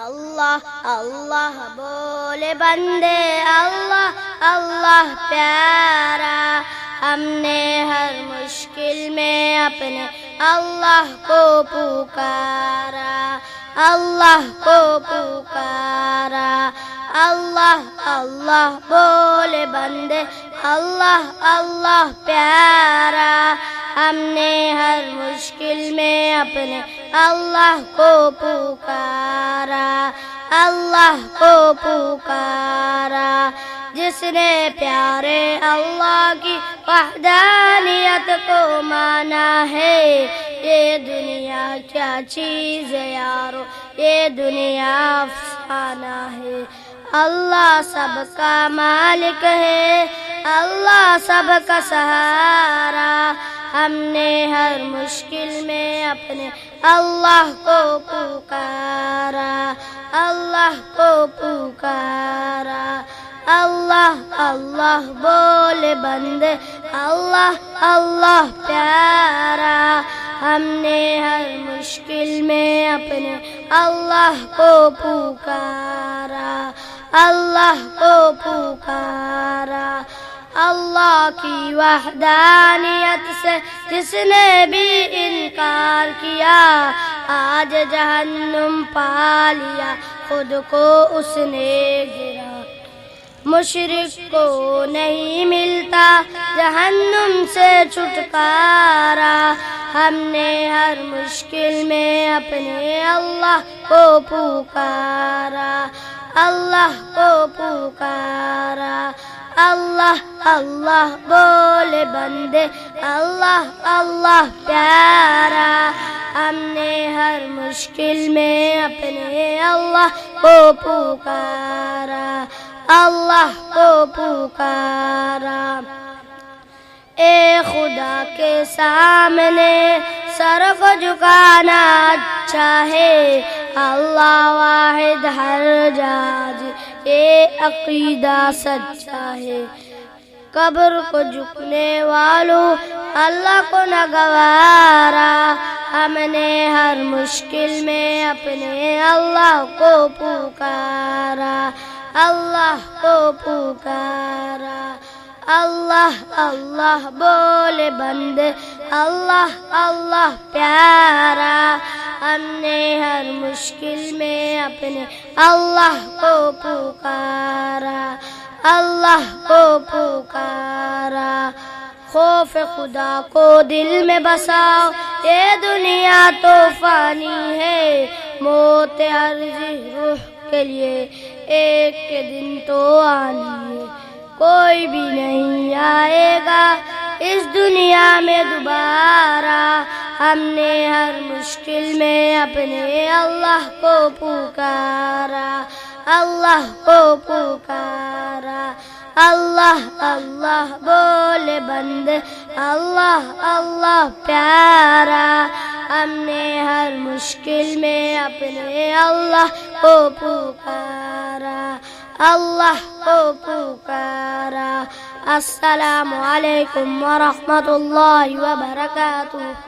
اللہ اللہ بولے بندے اللہ اللہ پیارا، ہم نے ہر مشکل میں اپنے اللہ کو پکارا، اللہ کو پکارا۔ اللہ اللہ بولے بندے اللہ اللہ پیارا، ہم نے ہر مشکل میں اپنے اللہ کو پکارا، اللہ کو پکارا۔ جس نے پیارے اللہ کی وحدانیت کو مانا ہے، یہ دنیا کیا چیز ہے یارو، یہ دنیا افسانہ ہے۔ اللہ سب کا مالک ہے، اللہ سب کا سہارا، ہم نے ہر مشکل میں اپنے اللہ کو پکارا، اللہ کو پکارا۔ اللہ اللہ بولے بندے اللہ اللہ پیارا، ہم نے ہر مشکل میں اپنے اللہ کو پکارا، اللہ کو پکارا۔ اللہ کی وحدانیت سے جس نے بھی انکار کیا، آج جہنم پا لیا، خود کو اس نے گرا۔ مشرک کو نہیں ملتا جہنم سے چھٹکارا، ہم نے ہر مشکل میں اپنے اللہ کو پکارا، اللہ کو پکارا۔ اللہ اللہ بولے بندے اللہ اللہ پیارا، ہم نے ہر مشکل میں اپنے اللہ کو پکارا، اللہ کو پکارا۔ اے خدا کے سامنے سر کو جھکانا اچھا ہے، اللہ واحد ہر جاج یہ عقیدہ سچا ہے۔ قبر کو جھکنے والوں اللہ کو نہ گوارا، ہم نے ہر مشکل میں اپنے اللہ کو پکارا، اللہ کو پکارا۔ اللہ اللہ بولے بندے اللہ اللہ پیارا، ہم نے ہر مشکل میں اپنے اللہ کو پکارا، اللہ کو پکارا۔ خوف خدا کو دل میں بساؤ، یہ دنیا تو فانی ہے، موت عارضی روح کے لیے ایک کے دن تو آنی ہے۔ کوئی بھی نہیں آئے گا اس دنیا میں دوبارہ، ہم نے ہر مشکل میں اپنے اللہ کو پکارا، اللہ کو پکارا۔ اللہ اللہ بولے بندے اللہ اللہ پیارا، ہم نے ہر مشکل میں اپنے اللہ کو پکارا، اللہ کو پکارا۔ السلام علیکم ورحمۃ اللہ وبرکاتہ۔